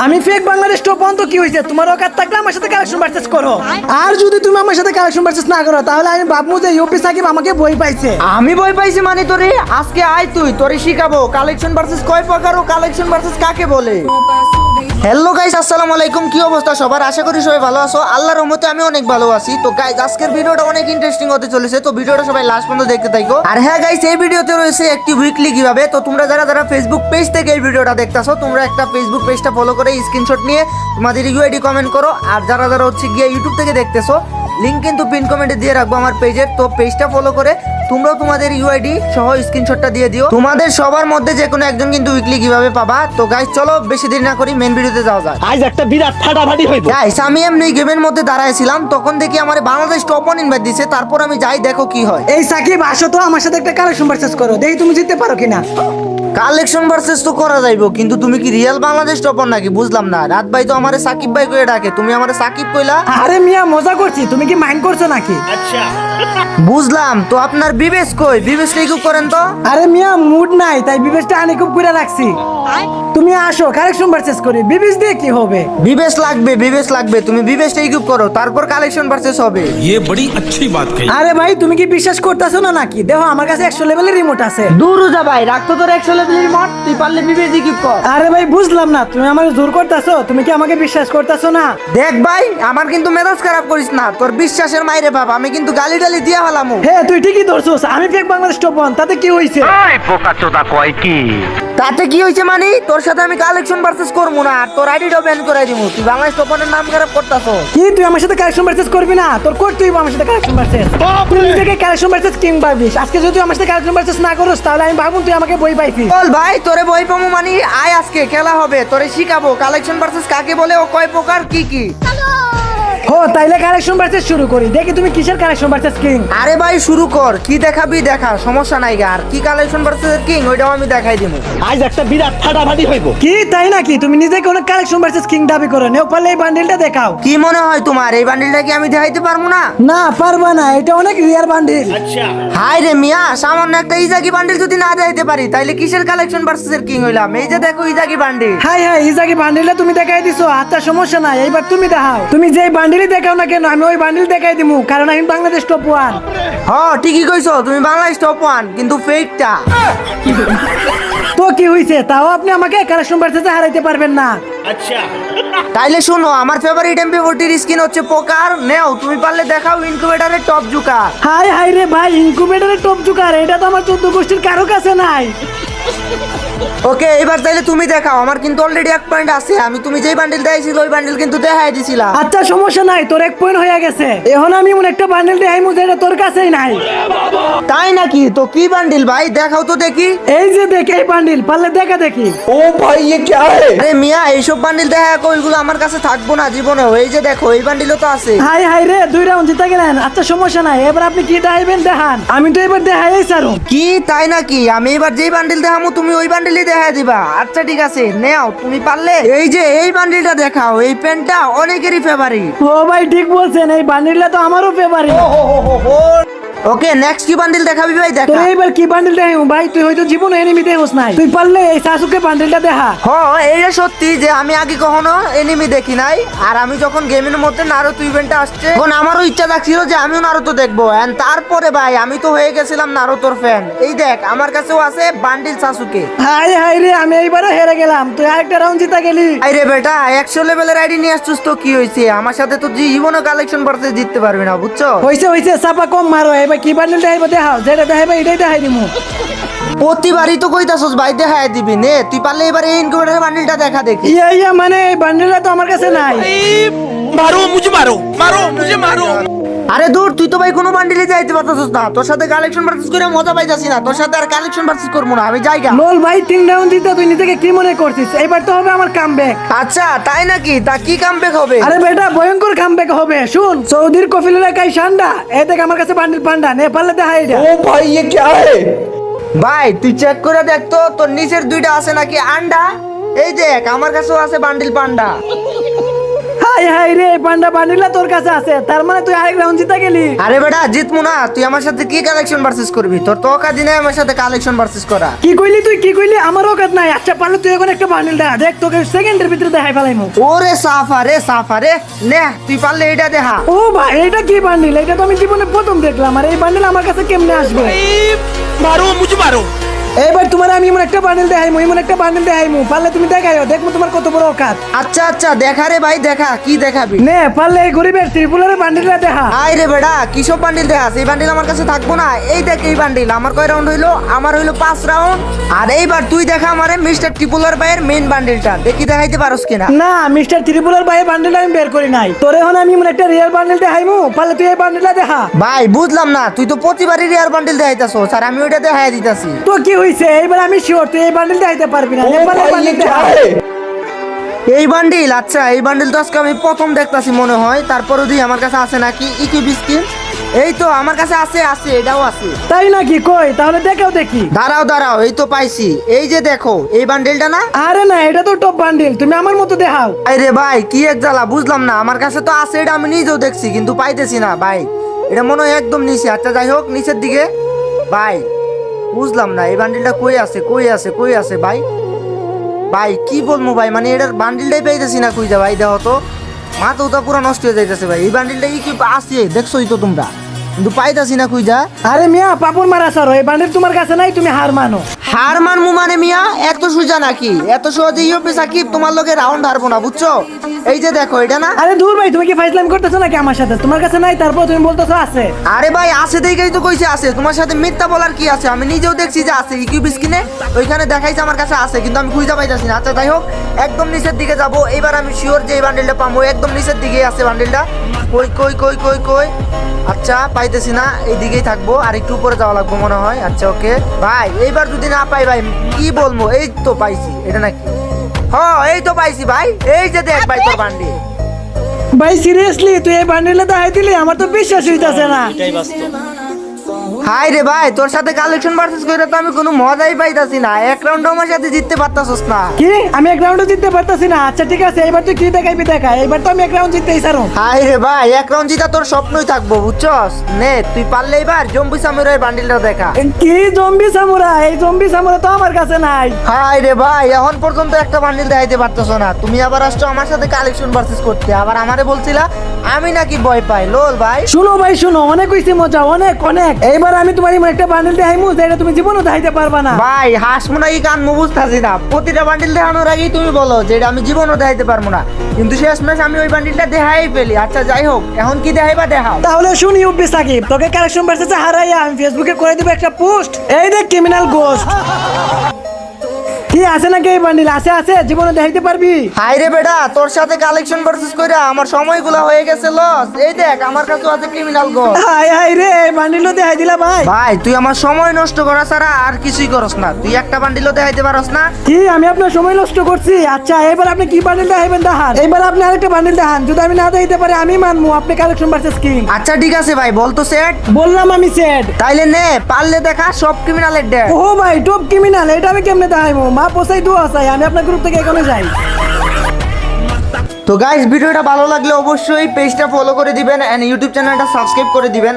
আমি fake Bangladesh top তো কি হয়েছে? তোমার অকাত থাকলে আমার সাথে কালেকশন পারচেজ করো। আর যদি তুমি আমার সাথে কালেকশন পারচেজ না করো তাহলে আমি ভাববো যে ইউপি সাকিব আমাকে বই পাইছে। আমি বই পাইছি মানে তোরে আজকে আয় তুই তোরে শিখাবো কালেকশন ভার্সেস কয় প্রকার ও কালেকশন ভার্সেস কাকে বলে। হ্যালো গাইস, আসসালামু আলাইকুম। কি অবস্থা সবার? আশা করি সবাই ভালো আছো। আল্লাহর রহমতে আমি অনেক ভালো আছি। তো গাইস আজকের ভিডিওটা অনেক ইন্টারেস্টিং হতে চলেছে, তো ভিডিওটা সবাই লাস্ট পর্যন্ত দেখতে থাকো। আর হ্যাঁ গাইস, এই ভিডিওতে রয়েছে একটি উইকলি কিভাবে। তো তোমরা যারা ফেসবুক পেজ থেকে এই ভিডিওটা দেখতাছো তোমরা একটা ফেসবুক পেজটা ফলো করে স্ক্রিনশট নিয়ে তোমাদের ইউআইডি কমেন্ট করো। আর যারা হচ্ছে গিয়ে ইউটিউব থেকে দেখতেছো লিংক কিন্তু পিন কমেন্টে দিয়ে রাখবো আমার পেজের। তো পেজটা ফলো করে তোমরাও তোমাদের ইউআইডি সহ স্ক্রিনশটটা দিয়ে দিও। তোমাদের সবার মধ্যে যে কোনো একজন কিন্তু উইকলি কিভাবে পাবা। তো গাইস চলো বেশি দেরি না করি মেন ভিডিওতে যাওয়া যাক। আজ একটা বিরাট ফাটাফাটি হইব। গাইস আমি এমনি গেমের মধ্যে দাঁড়াইছিলাম, তখন দেখি আমার বাংলাদেশ টপ 1 ইনভাইট দিছে। তারপর আমি যাই দেখো কি হয়। এই সাকিব আসো তো আমার সাথে একটা কালেকশন পারচেজ করো, দেখি তুমি জিততে পারো কিনা। কালেকশন ভার্সেস তো করা যাইবো, কিন্তু তুমি কি রিয়েল বাংলাদেশ টপার নাকি? বুঝলাম না। রাত ভাই তো আমারে সাকিব ভাই কইরা ডাকে, তুমি আমারে সাকিব কইলা। আরে মিয়া মজা করছি, তুমি কি মাইন্ড করছো নাকি? আচ্ছা বুঝলাম। তো আপনার বিবেশ কই? বিবেশটা একটু করেন তো। আরে মিয়া মুড নাই তাই বিবেশটা আনি খুব করে রাখছি। তুমি আসো কালেকশন পারচেজ করি, বিবেশ দিয়ে কি হবে? বিবেশ লাগবে, বিবেশ লাগবে। তুমি বিবেশটা ইকুইপ করো, তারপর কালেকশন ভার্সেস হবে। ये बड़ी अच्छी बात कही। আরে ভাই তুমি কি বিশ্বাস করতেছো না নাকি? দেখো আমার কাছে 100 লেভেলের রিমোট আছে। দূর যা ভাই, রাখতো তোর 100 লেভেলের রিমোট, তুই পারলে বিবেশ ইকুইপ কর। আরে ভাই বুঝলাম না, তুমি আমাকে জোর করতেছো? তুমি কি আমাকে বিশ্বাস করতেছো না? দেখ ভাই, আমার কিন্তু মেজাজ খারাপ করিস না। তোর বিশ্বাসের মাইরে বাপ, আমি কিন্তু গালি টালি দিয়া হলাম। হ্যাঁ তুই ঠিকই ধরছস, আমি ফেক বাংলাদেশ টপ 1, তাতে কি হইছে? তাতে কি হয়েছে মানে? তোর সাথে আমি কালেকশন ভার্সেস করবো না, আর তোর আইডিটাও ব্যান করে দিব। তুই বাংলাদেশ টপারের নাম খারাপ করতাছো। কি তুই আমার সাথে কালেকশন পারচেজ করবি না? তোর করতে হইব আমার সাথে কালেকশন পারচেজ। তুই নিজেকে কালেকশন পারচেজ কিং ভাবিস, আজকে যদি তুই আমার সাথে কালেকশন পারচেজ না করস তাহলে আমি ভাবুন তুই আমাকে বই পাইছিস। বল ভাই, তোরে বই পাবো মানে আয়, আজকে খেলা হবে। তোরে শিখাবো কালেকশন ভার্সেস কাকে বলে ও কয় প্রকার কি কি। হো তাইলে কালেকশন পারচেজ শুরু করি, দেখি তুমি কিসের কালেকশন পারচেজ কিং। আরে ভাই শুরু কর, কি দেখাবি দেখা, সমস্যা নাই। আর কি কালেকশন ভার্সেস কিং ওইটাও আমি দেখাই দিব। আজ একটা বিরাট ফাটাফাটি হইব। কি তাই নাকি? তুমি নিজেকে অনেক কালেকশন পারচেজ কিং দাবি করো, নেও পারলে এই বান্ডিলটা দেখাও। কি মনে হয় তোমার এই বান্ডিলটা কি আমি দেখাইতে পারবো না? না পারবা না, এটা অনেক রিয়ার বান্ডিল। আচ্ছা হাই রে মিয়া, সামান্য একটা ইজাগি বান্ডিল যদি না দেখাইতে পারি তাইলে কিসের কালেকশন ভার্সেস কিং হইলাম? এই যে দেখো ইজাগি বান্ডিল। হাই হাই ইজাকি বান্ডিলটা তুমি দেখাই দিছো, আচ্ছা সমস্যা নাই, এইবার তুমি দেখাও। তুমি যেই বান্ডিলই দেখাও না কেন আমি ওই বান্ডিল দেখাই দিমু, কারণ আমি বাংলাদেশ টপ 1। হ্যাঁ ঠিকই কইছো, তুমি বাংলাদেশ টপ 1 কিন্তু ফেকটা। তো কি হইছে? তাও আপনি আমাকে কালেকশন পারচেজে হারাইতে পারবেন না। আচ্ছা তাইলে শুনো, আমার ফেভারিট MP40 স্কিন হচ্ছে পোকার। নেও, তুমি পারলে দেখাও ইনকিউবেটরের টপ জুকা। হাই হাই রে ভাই, ইনকিউবেটরের টপ জুকার, এটা তো আমার 14 গোষ্ঠীর কারো কাছে নাই। ওকে এবার তাইলে তুমি দেখাও, আমার কিন্তু অলরেডি 1 পয়েন্ট আছে। আমি তুমি যেই বান্ডিল দেখাইছিল ওই বান্ডিল কিন্তু দেখাই দিছিলাম। আচ্ছা সমস্যা নাই, তোর 1 পয়েন্ট হয়ে গেছে। এখন আমি এমন একটা বান্ডিল দেখাইমু যেটা তোর কাছেই নাই। তাই নাকি? তো কি বান্ডিল ভাই দেখাও তো দেখি। এই যে দেখ এই বান্ডিল, পারলে দেখা দেখি। ও ভাই ये क्या है? আরে মিয়া, এইসব বান্ডিল দেখা ওইগুলো আমার কাছে থাকবো না জীবনেও। এই যে দেখো এই বান্ডিলও তো আছে। হাই হাই রে, 2 রাউন্ড জিতে গেলেন। আচ্ছা সমস্যা নাই, এবার আপনি কি দেখাইবেন দেখান, আমি তো এবার দেখাই ছাড়ুম। কি তাই নাকি? আমি এবার যেই বান্ডিল দেখামু তুমি ওই বান্ডিলই দেখা দিবা। আচ্ছা ঠিক আছে, নেও তুমি পারলে এই যে এই বান্ডিলটা দেখাও। এই পেনটা অনেকেরই ফেভারিট। ও ভাই ঠিক বলছেন, এই বান্ডিলটা তো আমারও ফেভারিট। ওকে নেক্সট কি বান্ডিল দেখাবি ভাই? তো দেখা। এইবার কি বান্ডিল দেখাইমু ভাই? তুই হয়তো জীবনে এনিমি দেখোস নাই, তুই পারলে এই সাসুকে বান্ডিলটা দেখা। হ্যাঁ এইটা সত্যি যে আমি আগে কখনো এনিমি দেখি নাই। আর আমি যখন গেমের মধ্যে নারুতো ইভেন্টটা আসছে তখন আমারও ইচ্ছা থাকছিল যে আমিও নারুতো দেখবো। এন্ড তারপরে ভাই আমি তো হয়ে গেছিলাম নারুতোর ফ্যান। এই দেখ আমার কাছেও আছে বান্ডিল সাসুকে। হাই হাই রে, আমি এইবারও হেরে গেলাম, তুই আরেকটা রাউন্ড জিতে গেলি। আরে বেটা 100 লেভেলের আইডি নিয়ে আসছিস তো কি হয়েছে? আমার সাথে তো জীবনও কালেকশন ভার্সেস জিততে পারবি না, বুঝছো? হইছে হইছে, চাপা কম মারো। এবার কি বান্ডিল দেখাইবো দেখাও, যেটা দেখাইবো এটাই দেখাই দিমু। প্রতিবারই তো কইতাছস ভাই দেখাই দিবি। নে তুই পারলে এবার এই ইনকিউবেটরের বান্ডিলটা দেখা দেখি। ইয়া মানে এই বান্ডিলটা তো আমার কাছে নাই। मारो मुझे मारो मारो मुझे मारो। আরে দূর, তুই তো ভাই কোনো বান্ডিলে যাইতে পারতাছস না। তোর সাথে কালেকশন ভার্সেস করে মজা পাইতাছি না। তোর সাথে আর কালেকশন ভার্সেস করবো না, আমি যাইগা। লোল ভাই 3 রাউন্ড জিতে তুই নিজেকে কি মনে করছিস? এবার তো হবে আমার কামব্যাক। আচ্ছা তাই নাকি? তা কি কামব্যাক হবে? আরে বেটা ভয়ঙ্কর কামব্যাক হবে, শুন। সৌদির কফিল এলাকায় সান্ডা, এই দেখ আমার কাছে বান্ডিল পান্ডা, নে পারলে দেখা এটা। ओ भाई ये क्या है? ভাই তুই চেক করে দেখ তো তোর নিচের 2টা আছে নাকি আন্ডা। এই দেখ আমার কাছেও আছে বান্ডিল পান্ডা। হাই হাই রে পান্ডা বান্ডিলটা তোর কাছে আছে, তার মানে তুই আরেক রাউন্ড জিতে গেলি। আরে বেটা জিতমু না, তুই আমার সাথে কি কালেকশন ভার্সেস করবি? তোর তো অকাত দিনে আমার সাথে কালেকশন ভার্সেস করা। কি কইলি তুই, কি কইলি? আমার অকাত নাই। আচ্ছা পারলে তুই এখন একটা বান্ডিল দেখা, দেখ তোকে সেকেন্ডের ভিতরে দেখাই ফেলাইমু। ওরে সাফারে নে তুই পারলে এটা দেখা। ও ভাই এটা কি বান্ডিল? এটা তো আমি জীবনে প্রথম দেখলাম, আর এই বান্ডিল আমার কাছে কেমনে আসবে? मारो मुझे मारो। এইবার তোমার আমি এমন একটা বান্ডিল দেখাইমু, এমন একটা বান্ডিল দেখাইমু, পারলে তুমি দেখাইও, দেখবো তোমার কত বড় অকাত। আচ্ছা দেখা রে ভাই, দেখা কি দেখাবি? নে পারলে এই গরিবের ত্রিপুলের বান্ডিলটা দেখা। আই রে বেটা কিসব বান্ডিল দেখাস? এই বান্ডিল আমার কাছে থাকবো না। এই দেখ এই বান্ডিল আমার কয় রাউন্ড হইলো? আমার হইলো 5 রাউন্ড। আর এইবার তুই দেখা আমারে মিস্টার ত্রিপুলার ভাইয়ের মেইন বান্ডিলটা, দেখি দেখাইতে পারোস কিনা। না মিস্টার ত্রিপুলের ভাইয়ের বান্ডিলটা আমি বের করি নাই, তোর এখন আমি এমন একটা রিয়েল বান্ডিল দেখাইমু, পারলে তুই এই বান্ডিলটা দেখা। ভাই বুঝলাম না, তুই তো প্রতিবারই রিয়ার বান্ডিল দেখাইতাছস, আর আমি ওইটা দেখাই দিতাছি। তো কি হইছে? এইবার আমি শিওর তুই এই বান্ডিল দেখাইতে পারবি না। ओ নে পারলে भाई ये বান্ডিল क्या দেখা। है? এই বান্ডিল, আচ্ছা এই বান্ডিল তো আজকে আমি প্রথম দেখতাছি মনে হয়। তারপরে দিই আমার কাছে আছে নাকি ইকিউ বিস্কিন? এই তো আমার কাছে আছে, এটাও আছে। তাই নাকি? কই তাহলে দেখাও দেখি। দাঁড়াও এই তো পাইছি। এই যে দেখো এই বান্ডিলটা না? আরে না এটা তো টপ বান্ডিল, তুমি আমার মতো দেখাও। আরে ভাই কি এক জ্বালা, বুঝলাম না। আমার কাছে তো আছে, এটা আমি নিজেও দেখছি কিন্তু পাইতেছি না ভাই। এটা মনে হয় একদম নিচে। আচ্ছা যাই হোক, নিচের দিকে। ভাই বুঝলাম না এই বান্ডিলটা কই আছে ভাই কি বলবো ভাই, মানে এটার বান্ডিলটাই পাইতেছি না। কই যা ভাই, দেখো তো মাথা উতা পুরো নষ্ট হয়ে যাইতেছে ভাই। এই বান্ডিলটা কি আছে দেখছোই তো তোমরা, কিন্তু পাইতাছি না। কই যা? আরে মিয়া পাপড় মারা সরো, এই বান্ডিল তোমার কাছে নাই, তুমি হার মানো। হার মানমু মানে মিয়া এত সোজা নাকি? এত সহজে ইউপি সাকিব তোমার লগে রাউন্ড হারবো না, বুঝছো? এই যে দেখো এটা না? আরে দূর ভাই, তুমি কি ফাইজলামি করতেছো নাকি আমার সাথে? তোমার কাছে নাই তারপর তুমি বলতেছো আছে। আরে ভাই আছে দেখেই তো কইছে আছে, তোমার সাথে মিথ্যা বলার কি আছে? আমি নিজেও দেখছি যে আছে ইকিউ বিস্কিনে, ওইখানে দেখাইছে আমার কাছে আছে, কিন্তু আমি খুঁজে পাইতাছি না। আচ্ছা যাই হোক, একদম নিচের দিকে যাব। এবার আমি শিওর যে এই বান্ডিলটা পাবো। একদম নিচের দিকে আছে বান্ডিলটা। কই আচ্ছা পাইতেছি না, এইদিকেই থাকবো। আর একটু উপরে যাওয়া লাগবে মনে হয়। আচ্ছা ওকে ভাই, এইবার যদি না পাই ভাই কি বলবো? এই তো পাইছি, এটা নাকি? হ্যাঁ এই তো পাইছি ভাই, এই যে দেখ ভাই তোর বান্ডিল। ভাই সিরিয়াসলি তুই এই বান্ডিলটা দেখাই দিলি? আমার তো বিশ্বাস হইতাছে না। হাই রে ভাই, তোর সাথে কালেকশন ভার্সেস কইরা তো আমি কোনো মজাই পাইতাছি না। এক রাউন্ড আমার সাথে জিততে পারতাছস না। কি আমি এক রাউন্ডও জিততে পারতাছি না? আচ্ছা ঠিক আছে, এবার তুই কি দেখাইবি দেখা, এবার তো আমি এক রাউন্ড জিততেই ছাড়ো। হাই রে ভাই, এক রাউন্ড জিতা তোর স্বপ্নই থাকবো, বুঝছস? নে তুই পারলে এবার জম্বি সামুরাই বান্ডিলটা দেখা। কি জম্বি সামুরা? এই জম্বি সামুরা তো আমার কাছে নাই। হাই রে ভাই, এখন পর্যন্ত একটা বান্ডিল দেখাইতে পারতেছো না। তুমি আবার আসছো আমার সাথে কালেকশন ভার্সেস করতে, আবার আমারে বলছিলা আমি নাকি ভয় পাই। লোল ভাই শুনো ভাই শুনো, অনেক হইছে মজা, অনেক। এইবার আমি তোমার এমন একটা বান্ডিল দেখাইমু যেটা তুমি জীবনও দেখাইতে পারবা না। ভাই হাসমু নাকি কানমু বুঝতাছি না। প্রতিটা বান্ডিল দেখানোর আগেই তুমি বলো যে এটা আমি জীবনও দেখাইতে পারবো না, কিন্তু শেষমেশ আমি ওই বান্ডিলটা দেখাই ফেলি। আচ্ছা যাই হোক, এখন কি দেখাইবা দেখাও। তাহলে শুন ইউপি সাকিব, তোকে কালেকশন ভার্সেসে হারাইয়া আমি ফেসবুকে করে দিব একটা পোস্ট। এই দেখ ক্রিমিনাল গোস্ট। কি আছে নাকি এই বান্ডিল? আছে জীবনে দেখাইতে পারবি? হাই রে বেটা, তোর সাথে কালেকশন ভার্সেস কইরা আমার সময়গুলো হয়ে গেছে লস। এই দেখ আমার কাছে আছে ক্রিমিনাল গোস্ট। হাই রে, বান্ডিলও দেখাই দিলা ভাই। ভাই তুই আমার সময় নষ্ট করা ছাড়া আর কিছুই করস না। তুই একটা বান্ডিলও দেখাইতে পারস না। কি আমি আপনার সময় নষ্ট করছি? আচ্ছা এবার আপনি কি বান্ডিল দেখাইবেন দেখান। এবার আপনি আরেকটা বান্ডিল দেখান, যদি আমি না দেখাইতে পারি আমি মানবো আপনি কালেকশন ভার্সেস কিং। আচ্ছা ঠিক আছে ভাই, বল তো সেট। বললাম আমি সেট। তাইলে নে, পারলে দেখা সব ক্রিমিনালের ডেট। ও ভাই টপ ক্রিমিনাল, এটা আমি কেমনে দেখাইবো? মা পোসাই দোয়া চাই, আমি আপনার গ্রুপ থেকে এখানে যাই। তো গাইস ভিডিওটা ভালো লাগলে অবশ্যই পেজটা ফলো করে দিবেন এন্ড ইউটিউব চ্যানেলটা সাবস্ক্রাইব করে দিবেন।